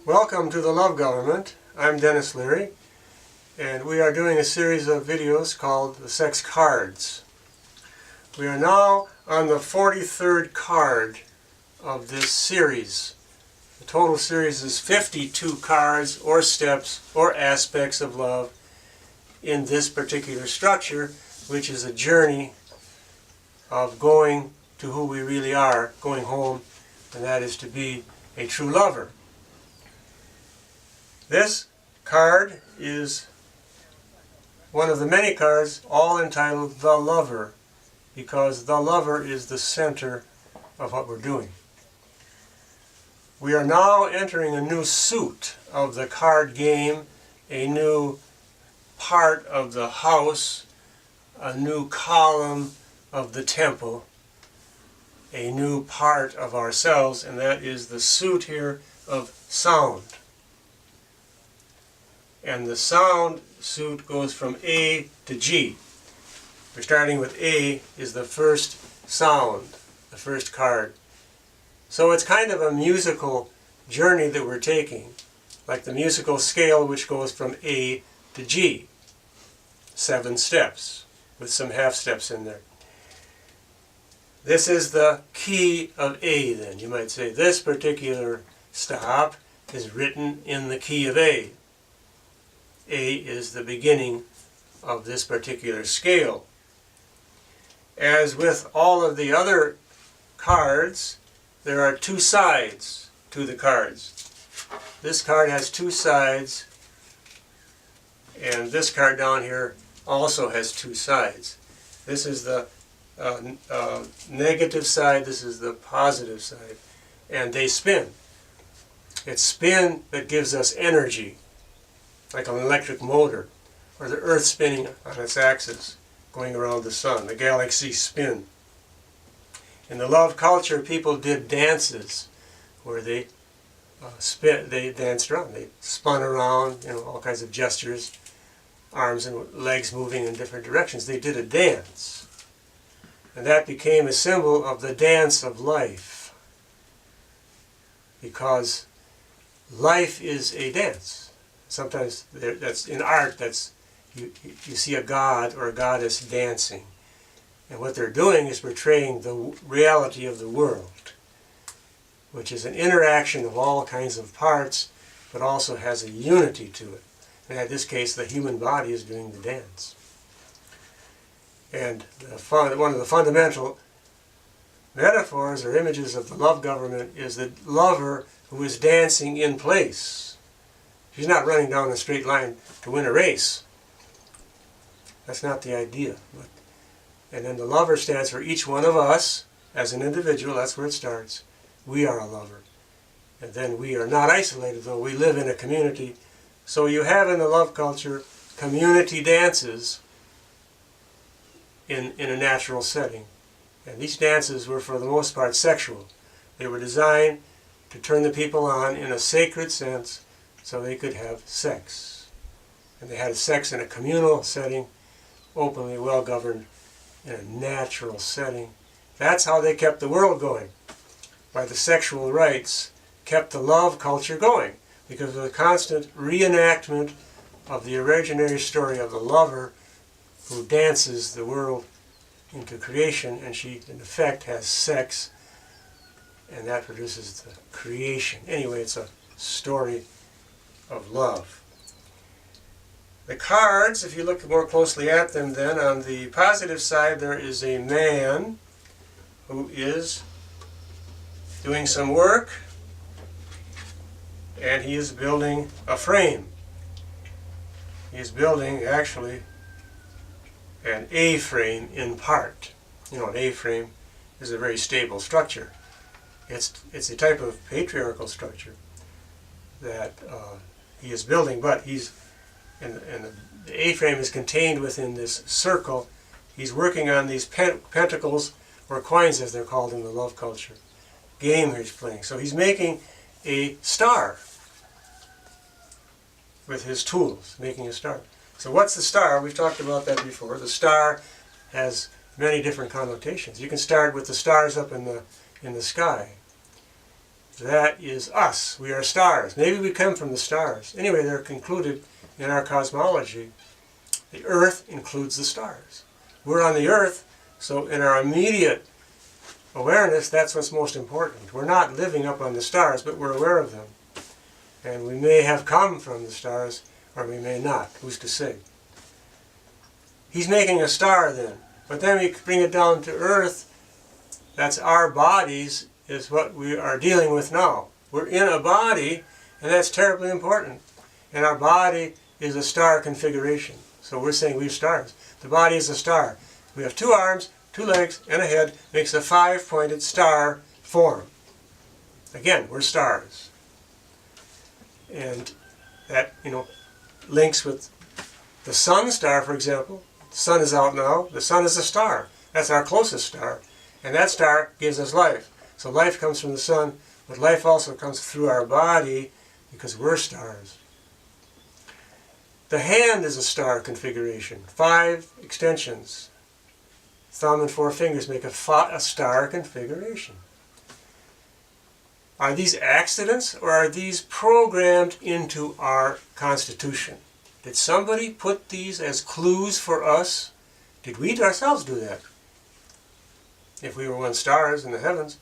Welcome to the Love Government. I'm Dennis Leary, and we are doing a series of videos called the Sex Cards. We are now on the 43rd card of this series. The total series is 52 cards or steps or aspects of love in this particular structure, which is a journey of going to who we really are, going home, and that is to be a true lover. This card is one of the many cards, all entitled The Lover, because the lover is the center of what we're doing. We are now entering a new suit of the card game, a new part of the house, a new column of the temple, a new part of ourselves, and that is the suit here of sound. And the sound suit goes from A to G. We're starting with A is the first sound, the first card. So it's kind of a musical journey that we're taking, like the musical scale which goes from A to G. 7 steps, with some half steps in there. This is the key of A then. You might say this particular stop is written in the key of A. A is the beginning of this particular scale. As with all of the other cards, there are 2 sides to the cards. This card has 2 sides, and this card down here also has 2 sides. This is the negative side, this is the positive side, and they spin. It's spin that gives us energy, like an electric motor, or the Earth spinning on its axis, going around the sun, the galaxies spin. In the love culture, people did dances where they danced around, they spun around, all kinds of gestures, arms and legs moving in different directions. They did a dance, and that became a symbol of the dance of life, because life is a dance. Sometimes that's in art. You see a god or a goddess dancing, and what they're doing is portraying the reality of the world, which is an interaction of all kinds of parts, but also has a unity to it. And in this case, the human body is doing the dance. And one of the fundamental metaphors or images of the love government is the lover who is dancing in place. She's not running down a straight line to win a race. That's not the idea. And then the lover stands for each one of us as an individual. That's where it starts. We are a lover. And then we are not isolated, though. We live in a community. So you have in the love culture community dances in a natural setting. And these dances were for the most part sexual. They were designed to turn the people on in a sacred sense, so they could have sex. And they had sex in a communal setting, openly, well-governed, in a natural setting. That's how they kept the world going. By the sexual rites, kept the love culture going, because of the constant reenactment of the originary story of the lover who dances the world into creation, and she, in effect, has sex, and that produces the creation. Anyway, it's a story of love. The cards, if you look more closely at them then, on the positive side there is a man who is doing some work, and he is building a frame. He is building actually an A-frame in part. An A-frame is a very stable structure. It's a type of patriarchal structure that he is building, but the A-frame is contained within this circle. He's working on these pentacles, or coins as they're called in the love culture, game he's playing. So he's making a star with his tools, making a star. So what's the star? We've talked about that before. The star has many different connotations. You can start with the stars up in the sky. That is us. We are stars. Maybe we come from the stars. Anyway, they're concluded in our cosmology. The Earth includes the stars. We're on the Earth, so in our immediate awareness, that's what's most important. We're not living up on the stars, but we're aware of them. And we may have come from the stars, or we may not. Who's to say? He's making a star then. But then we bring it down to Earth. That's our bodies, is what we are dealing with now. We're in a body, and that's terribly important. And our body is a star configuration. So we're saying we're stars. The body is a star. We have 2 arms, 2 legs, and a head. Makes a 5-pointed star form. Again, we're stars. And that, links with the sun star, for example. The sun is out now. The sun is a star. That's our closest star. And that star gives us life. So life comes from the sun, but life also comes through our body because we're stars. The hand is a star configuration. 5 extensions. Thumb and 4 fingers make a star configuration. Are these accidents, or are these programmed into our constitution? Did somebody put these as clues for us? Did we ourselves do that? If we were once stars in the heavens,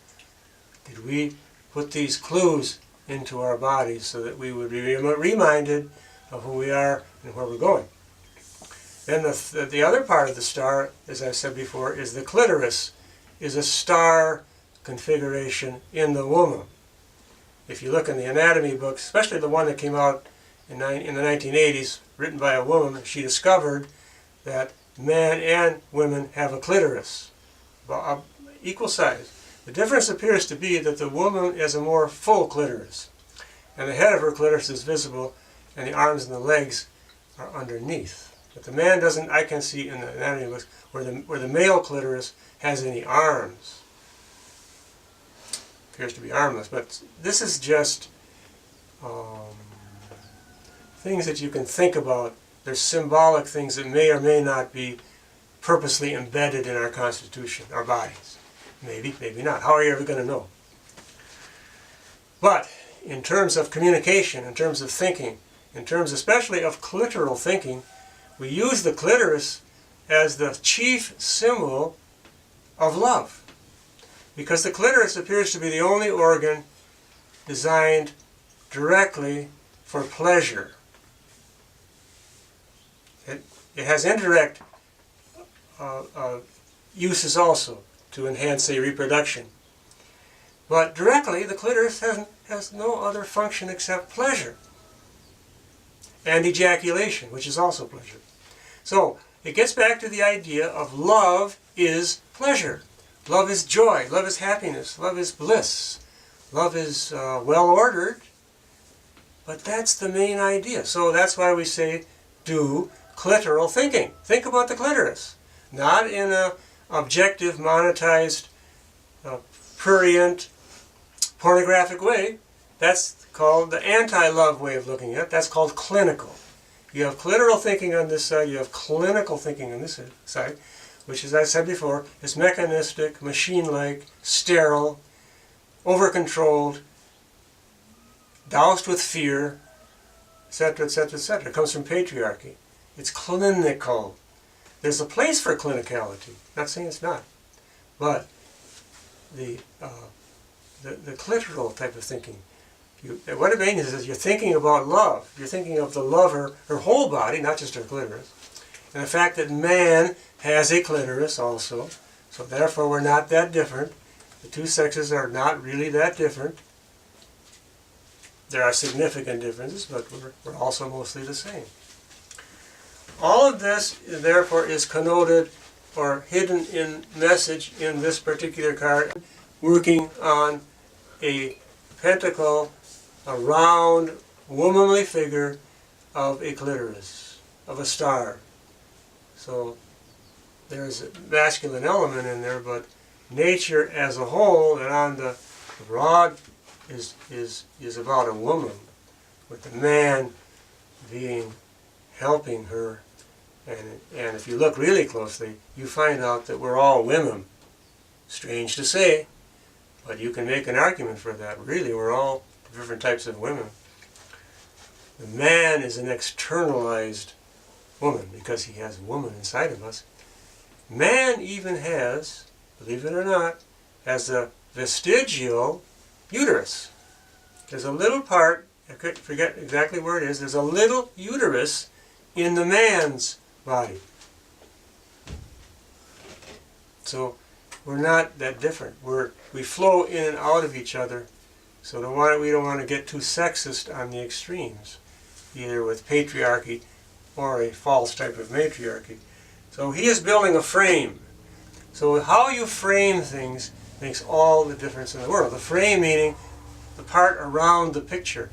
did we put these clues into our bodies so that we would be reminded of who we are and where we're going? Then the other part of the star, as I said before, is the clitoris, is a star configuration in the woman. If you look in the anatomy books, especially the one that came out in the 1980s, written by a woman, she discovered that men and women have a clitoris, equal size. The difference appears to be that the woman has a more full clitoris, and the head of her clitoris is visible, and the arms and the legs are underneath. But the man doesn't, I can see in the anatomy books, where the male clitoris has any arms. Appears to be armless, but this is just things that you can think about. They're symbolic things that may or may not be purposely embedded in our constitution, our bodies. Maybe, maybe not. How are you ever going to know? But in terms of communication, in terms of thinking, in terms especially of clitoral thinking, we use the clitoris as the chief symbol of love. Because the clitoris appears to be the only organ designed directly for pleasure. It has indirect uses also to enhance, say, reproduction. But directly, the clitoris has no other function except pleasure. And ejaculation, which is also pleasure. So, it gets back to the idea of love is pleasure. Love is joy. Love is happiness. Love is bliss. Love is well-ordered. But that's the main idea. So that's why we say, do clitoral thinking. Think about the clitoris. Not in an objective, monetized, prurient, pornographic way. That's called the anti-love way of looking at it. That's called clinical. You have clitoral thinking on this side, you have clinical thinking on this side, which, as I said before, is mechanistic, machine-like, sterile, over-controlled, doused with fear, etc., etc., etc. It comes from patriarchy. It's clinical. There's a place for clinicality. Not saying it's not. But the clitoral type of thinking, what it means is you're thinking about love. You're thinking of the lover, her whole body, not just her clitoris. And the fact that man has a clitoris also. So therefore we're not that different. The two sexes are not really that different. There are significant differences, but we're also mostly the same. All of this, therefore, is connoted or hidden in message in this particular card, working on a pentacle, a round, womanly figure of a clitoris, of a star. So there's a masculine element in there, but nature as a whole, and on the rod, is about a woman, with the man helping her. And if you look really closely, you find out that we're all women. Strange to say, But you can make an argument for that. Really, we're all different types of women. The man is an externalized woman because he has a woman inside of us. Man even has, believe it or not, has a vestigial uterus. There's a little part, I could forget exactly where it is, there's a little uterus in the man's body. So we're not that different. We flow in and out of each other, so we don't want to get too sexist on the extremes, either with patriarchy or a false type of matriarchy. So he is building a frame. So how you frame things makes all the difference in the world. The frame meaning the part around the picture.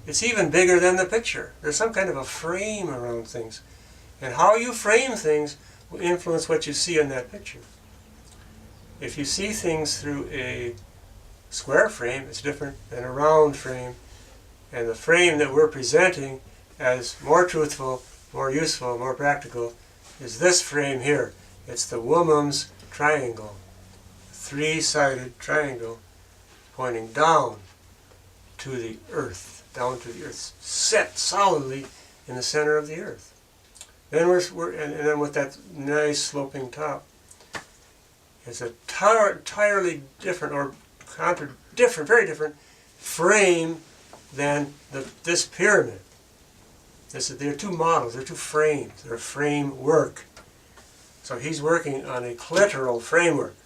It's even bigger than the picture. There's some kind of a frame around things. And how you frame things will influence what you see in that picture. If you see things through a square frame, it's different than a round frame. And the frame that we're presenting as more truthful, more useful, more practical is this frame here. It's the woman's triangle. Three-sided triangle pointing down to the earth, set solidly in the center of the earth. Then and then with that nice sloping top, it's a entirely different or very different frame than this pyramid. There are two models, there are two frames, they're a framework. So he's working on a clitoral framework.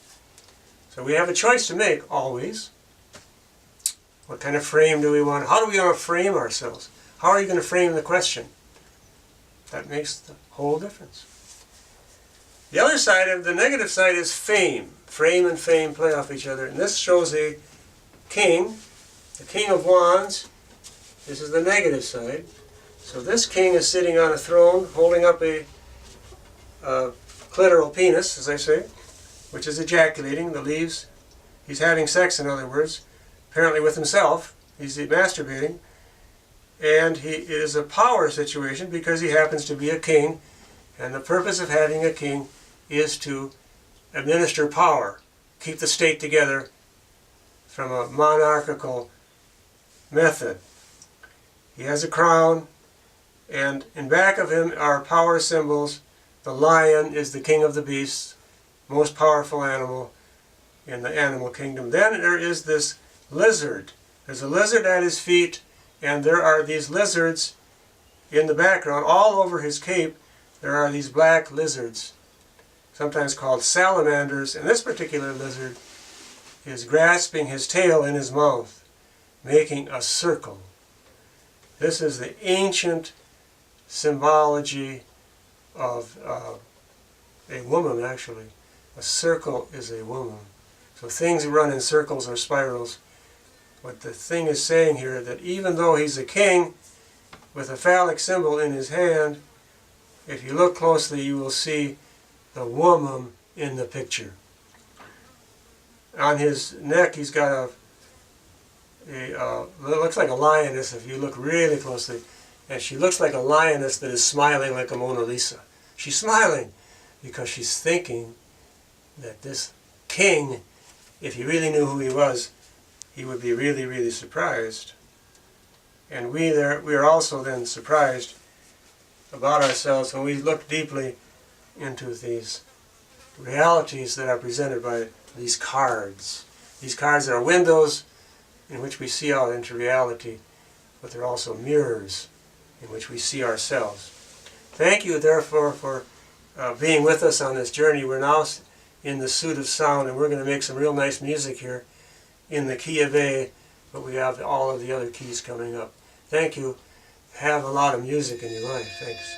So we have a choice to make, always. What kind of frame do we want? How do we want to frame ourselves? How are you going to frame the question? That makes the whole difference. The other side of the negative side is fame. Frame and fame play off each other. And this shows a king, the king of wands. This is the negative side. So this king is sitting on a throne holding up a clitoral penis, as I say, which is ejaculating the leaves. He's having sex, in other words, apparently with himself. He's masturbating. And it is a power situation because he happens to be a king. And the purpose of having a king is to administer power, keep the state together from a monarchical method. He has a crown, and in back of him are power symbols. The lion is the king of the beasts, most powerful animal in the animal kingdom. Then there is this lizard. There's a lizard at his feet, and there are these lizards in the background. All over his cape there are these black lizards, sometimes called salamanders, and this particular lizard is grasping his tail in his mouth, making a circle. This is the ancient symbology of a woman, actually. A circle is a woman. So things run in circles or spirals. What the thing is saying here, that even though he's a king with a phallic symbol in his hand, if you look closely you will see the woman in the picture. On his neck he's got it looks like a lioness if you look really closely. And she looks like a lioness that is smiling like a Mona Lisa. She's smiling because she's thinking that this king, if he really knew who he was, he would be really, really surprised. And we are also then surprised about ourselves when we look deeply into these realities that are presented by these cards. These cards are windows in which we see out into reality, but they're also mirrors in which we see ourselves. Thank you, therefore, for being with us on this journey. We're now in the suit of sound, and we're going to make some real nice music here in the key of A, but we have all of the other keys coming up. Thank you. Have a lot of music in your life. Thanks.